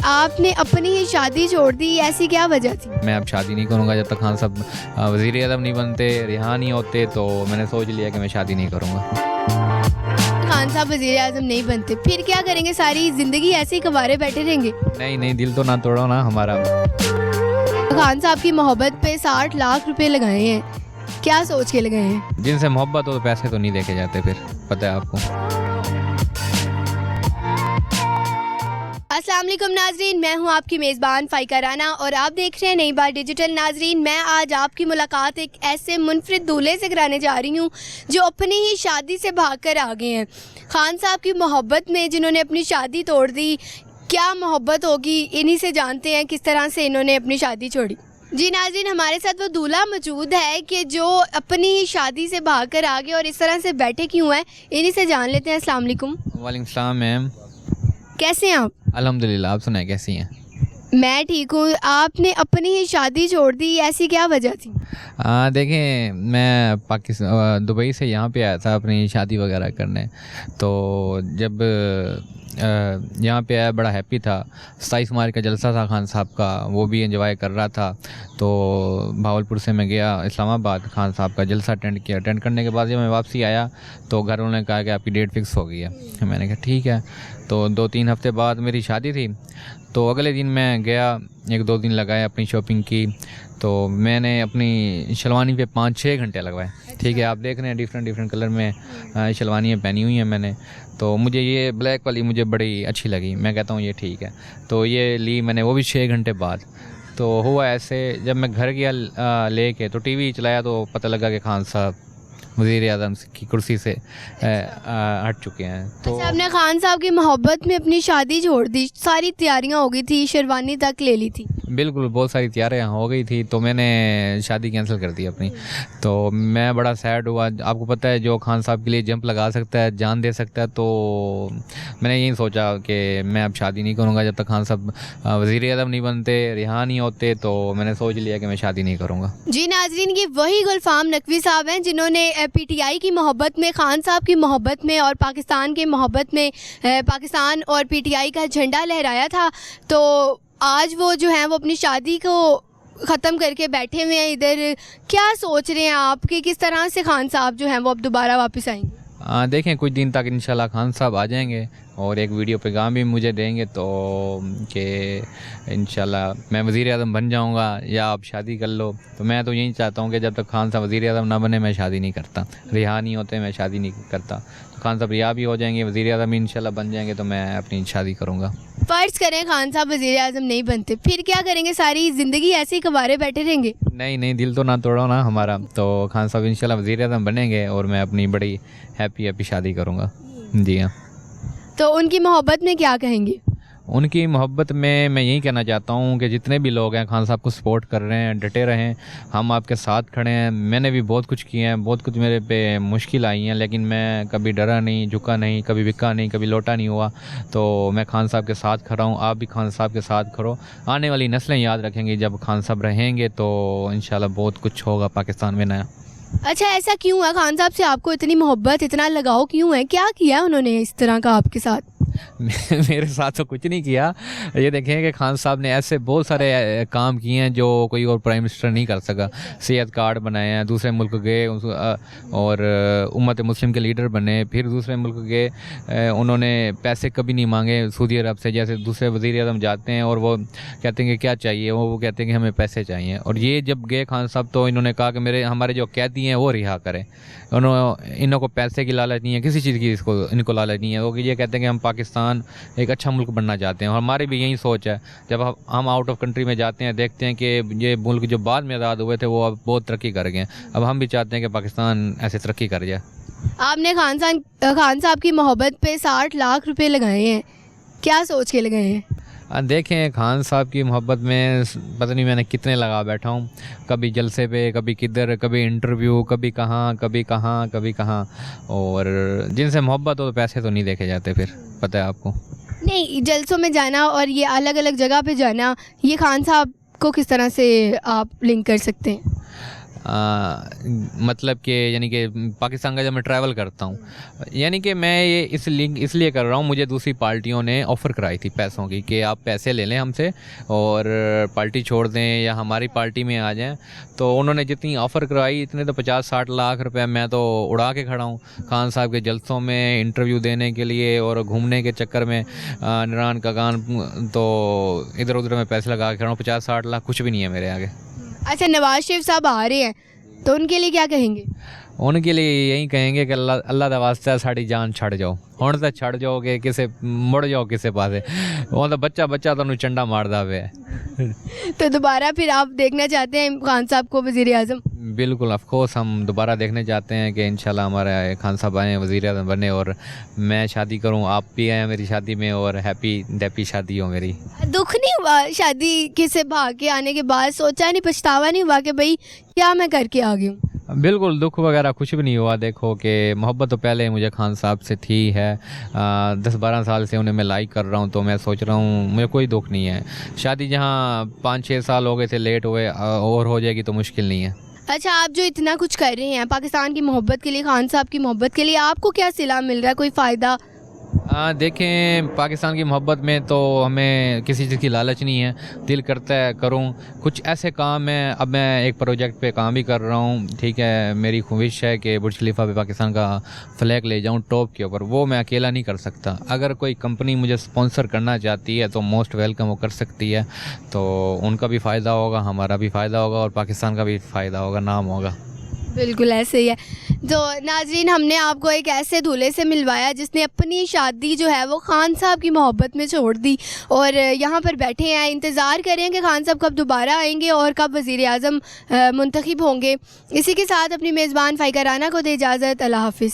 आपने अपनी ही शादी छोड़ दी, ऐसी क्या वजह थी? मैं अब शादी नहीं करूँगा जब तक खान साहब वज़ीर आज़म नहीं बनते, रिहा नहीं होते, तो मैंने सोच लिया कि मैं शादी नहीं करूँगा। खान साहब वज़ीर आज़म नहीं बनते फिर क्या करेंगे? सारी ज़िंदगी ऐसे ही कबारे बैठे रहेंगे? नहीं, दिल तो ना तोड़ो ना हमारा। खान साहब की मोहब्बत पे 60 लाख रुपए लगाए हैं, क्या सोच के लगाए हैं? जिनसे मोहब्बत हो तो पैसे तो नहीं देखे जाते, फिर पता है आपको। अस्सलाम वालेकुम नाजरीन, मैं हूं आपकी मेज़बान फ़ाइका राना और आप देख रहे हैं नई बात डिजिटल। नाजरीन, मैं आज आपकी मुलाकात एक ऐसे मुनफरिद दूल्हे से कराने जा रही हूं जो अपनी ही शादी से भागकर आ गए हैं। खान साहब की मोहब्बत में जिन्होंने अपनी शादी तोड़ दी, क्या मोहब्बत होगी इन्हीं से जानते हैं किस तरह से इन्होंने अपनी शादी छोड़ी। जी नाजरीन, हमारे साथ वो दूल्हा मौजूद है कि जो अपनी ही शादी से भागकर आ गए और इस तरह से बैठे क्यों हैं, इन्हीं से जान लेते हैं। अस्सलाम वालेकुम। वालेकुम सलाम मैम। कैसे हैं आप? अल्हम्दुलिल्लाह, आप सुनाए कैसी हैं? मैं ठीक हूँ। आपने अपनी ही शादी छोड़ दी, ऐसी क्या वजह थी? देखें, मैं दुबई से यहाँ पे आया था अपनी शादी वगैरह करने। तो जब यहाँ पे आया बड़ा हैप्पी था। 27 मार्च का जलसा था खान साहब का, वो भी एंजॉय कर रहा था। तो भावलपुर से मैं गया इस्लामाबाद, खान साहब का जलसा अटेंड किया। अटेंड करने के बाद जब मैं वापसी आया तो घर उन्होंने कहा कि आपकी डेट फिक्स हो गई है। मैंने कहा ठीक है। तो 2-3 हफ्ते बाद मेरी शादी थी। तो अगले दिन मैं गया, 1-2 दिन लगाए, अपनी शॉपिंग की। तो मैंने अपनी शलवानी पे 5-6 घंटे लगवाए। ठीक है, आप देख रहे हैं डिफरेंट कलर में शलवानियाँ पहनी हुई हैं मैंने। तो मुझे ये ब्लैक वाली मुझे बड़ी अच्छी लगी, मैं कहता हूँ ये ठीक है। तो ये ली मैंने, वो भी 6 घंटे बाद। तो हुआ ऐसे, जब मैं घर गया लेके तो टीवी चलाया तो पता लगा कि खान साहब वज़ीर आज़म की कुर्सी से हट चुके हैं। तो अच्छा, आपने खान साहब की मोहब्बत में अपनी शादी छोड़ दी, सारी तैयारियां हो गई थी, शेरवानी तक ले ली थी? बिल्कुल, बहुत सारी तैयारियां हो गई थी, तो मैंने शादी कैंसिल कर दी अपनी। तो मैं बड़ा सैड हुआ। आपको पता है, जो खान साहब के लिए जंप लगा सकता है, जान दे सकता है, तो मैंने यही सोचा कि मैं अब शादी नहीं करूँगा जब तक खान साहब वज़ीर आज़म नहीं बनते, रिहा नहीं होते, तो मैंने सोच लिया कि मैं शादी नहीं करूँगा। जी नाजरीन, ये वही गुलफाम नकवी साहब हैं जिन्होंने PTI की मोहब्बत में, खान साहब की मोहब्बत में और पाकिस्तान की मोहब्बत में पाकिस्तान और PTI का झंडा लहराया था। तो आज वो जो हैं वो अपनी शादी को ख़त्म करके बैठे हुए हैं इधर। क्या सोच रहे हैं आप कि किस तरह से खान साहब जो हैं वो अब दोबारा वापस आएंगे? देखें, कुछ दिन तक इंशाल्लाह खान साहब आ जाएंगे और एक वीडियो पैगाम भी मुझे देंगे तो कि इंशाल्लाह मैं वज़ीर आज़म बन जाऊंगा या आप शादी कर लो। तो मैं तो यही चाहता हूं कि जब तक खान साहब वज़ीर आज़म ना बने मैं शादी नहीं करता, रिहा नहीं होते मैं शादी नहीं करता। तो खान साहब रिहा भी हो जाएंगे, वज़ीर आज़म इंशाल्लाह बन जाएंगे, तो मैं अपनी शादी करूँगा। फ़र्ज़ करें खान साहब वज़ीर आज़म नहीं बनते, फिर क्या करेंगे? सारी ज़िंदगी ऐसे ही कबारे बैठे रहेंगे? नहीं, दिल तो ना तोड़ो ना हमारा। तो खान साहब इंशाल्लाह वज़ीर आज़म बनेंगे और मैं अपनी बड़ी हैप्पी शादी करूँगा। जी हाँ। तो उनकी मोहब्बत में क्या कहेंगे? उनकी मोहब्बत में मैं यही कहना चाहता हूँ कि जितने भी लोग हैं खान साहब को सपोर्ट कर रहे हैं, डटे रहें, हम आपके साथ खड़े हैं। मैंने भी बहुत कुछ किया है, बहुत कुछ मेरे पे मुश्किल आई हैं, लेकिन मैं कभी डरा नहीं, झुका नहीं, कभी बिका नहीं, कभी लोटा नहीं हुआ। तो मैं खान साहब के साथ खड़ा हूँ, आप भी खान साहब के साथ खड़ो। आने वाली नस्लें याद रखेंगी, जब खान साहब रहेंगे तो इंशाल्लाह बहुत कुछ होगा पाकिस्तान में नया। अच्छा, ऐसा क्यों है? खान साहब से आपको इतनी मोहब्बत, इतना लगाव क्यों है? क्या किया उन्होंने इस तरह का आपके साथ? मेरे साथ तो कुछ नहीं किया। ये देखें कि खान साहब ने ऐसे बहुत सारे काम किए हैं जो कोई और प्राइम मिनिस्टर नहीं कर सका। सेहत कार्ड बनाए हैं, दूसरे मुल्क गए और उम्मत मुस्लिम के लीडर बने, फिर दूसरे मुल्क गए, उन्होंने पैसे कभी नहीं मांगे सऊदी अरब से। जैसे दूसरे वज़ीर आज़म जाते हैं और वो कहते हैं कि क्या चाहिए, वो कहते हैं कि हमें पैसे चाहिए। और ये जब गए खान साहब तो इन्होंने कहा कि हमारे जो कैदी हैं वो रिहा करें। इनको पैसे की लालच नहीं है, किसी चीज़ की इनको लालच नहीं है। वो ये कहते हैं कि हम पाकिस्तान एक अच्छा मुल्क बनना चाहते हैं और हमारी भी यही सोच है। जब हम आउट ऑफ कंट्री में जाते हैं, देखते हैं कि ये मुल्क जो बाद में आज़ाद हुए थे वो अब बहुत तरक्की कर गए हैं। अब हम भी चाहते हैं कि पाकिस्तान ऐसे तरक्की कर जाए। आपने खान साहब की मोहब्बत पे 60 लाख रुपए लगाए हैं, क्या सोच के लगाए हैं? देखें, खान साहब की मोहब्बत में पता नहीं मैंने कितने लगा बैठा हूँ। कभी जलसे पे, कभी किधर, कभी इंटरव्यू, कभी कहाँ। और जिनसे मोहब्बत हो तो पैसे तो नहीं देखे जाते, फिर पता है आपको। नहीं, जलसों में जाना और ये अलग अलग जगह पे जाना, ये खान साहब को किस तरह से आप लिंक कर सकते हैं? मतलब कि यानी कि पाकिस्तान का जब मैं ट्रैवल करता हूँ, यानी कि मैं ये इसलिए कर रहा हूँ, मुझे दूसरी पार्टियों ने ऑफ़र कराई थी पैसों की कि आप पैसे ले लें हमसे और पार्टी छोड़ दें या हमारी पार्टी में आ जाएं। तो उन्होंने जितनी ऑफ़र कराई इतने तो 50-60 लाख रुपए मैं तो उड़ा के खड़ा हूँ खान साहब के जलसों में इंटरव्यू देने के लिए और घूमने के चक्कर में निरान का गान, तो इधर उधर मैं पैसे लगा के खड़ा हूँ। 50-60 लाख कुछ भी नहीं है मेरे आगे। अच्छा, नवाज शरीफ साहब आ रहे हैं तो उनके लिए क्या कहेंगे? उनके लिए यही कहेंगे कि अल्लाह दा वास्ता साड़ी जान छड़ जाओ, हुण तो छड़ जाओ कि किसे मुड़ जाओ किसे पासे, वो तो बच्चा तुहानू चंडा मारदा पे तो दोबारा फिर आप देखना चाहते हैं खान साहब को वज़ीर आज़म? बिल्कुल, ऑफ कोर्स हम दोबारा देखने चाहते हैं कि इंशाल्लाह हमारे खान साहब आए, वज़ीर आज़म बने और मैं शादी करूं, आप भी आए मेरी शादी में और हैप्पी शादी हो मेरी। दुख नहीं हुआ शादी के से भाग के आने के बाद? सोचा नहीं, पछतावा नहीं हुआ कि भाई क्या मैं करके आ गई हूँ? बिल्कुल, दुख वगैरह कुछ भी नहीं हुआ। देखो कि मोहब्बत तो पहले मुझे खान साहब से थी है, 10-12 साल से उन्हें मैं लाइक कर रहा हूँ, तो मैं सोच रहा हूँ मुझे कोई दुख नहीं है। शादी जहाँ 5-6 साल हो गए थे लेट हुए, और हो जाएगी तो मुश्किल नहीं है। अच्छा, आप जो इतना कुछ कर रहे हैं पाकिस्तान की मोहब्बत के लिए, खान साहब की मोहब्बत के लिए, आपको क्या सिला मिल रहा है, कोई फ़ायदा? देखें, पाकिस्तान की मोहब्बत में तो हमें किसी चीज़ की लालच नहीं है, दिल करता है करूं कुछ ऐसे काम है। अब मैं एक प्रोजेक्ट पे काम भी कर रहा हूं, ठीक है, मेरी ख्वाहिश है कि बुर्ज खलीफा पे पाकिस्तान का फ्लैग ले जाऊं टॉप के ऊपर। वो मैं अकेला नहीं कर सकता, अगर कोई कंपनी मुझे स्पॉन्सर करना चाहती है तो मोस्ट वेलकम वो कर सकती है, तो उनका भी फ़ायदा होगा, हमारा भी फ़ायदा होगा और पाकिस्तान का भी फ़ायदा होगा, नाम होगा। बिल्कुल ऐसे ही है। तो नाज़रीन, हमने आपको एक ऐसे दूल्हे से मिलवाया जिसने अपनी शादी जो है वो खान साहब की मोहब्बत में छोड़ दी और यहाँ पर बैठे हैं, इंतज़ार कर रहे हैं कि खान साहब कब दोबारा आएंगे और कब वज़ीर आज़म मुंतखब होंगे। इसी के साथ अपनी मेज़बान फ़ाइका राना को दे इजाज़त। अल्लाह हाफ़िज़।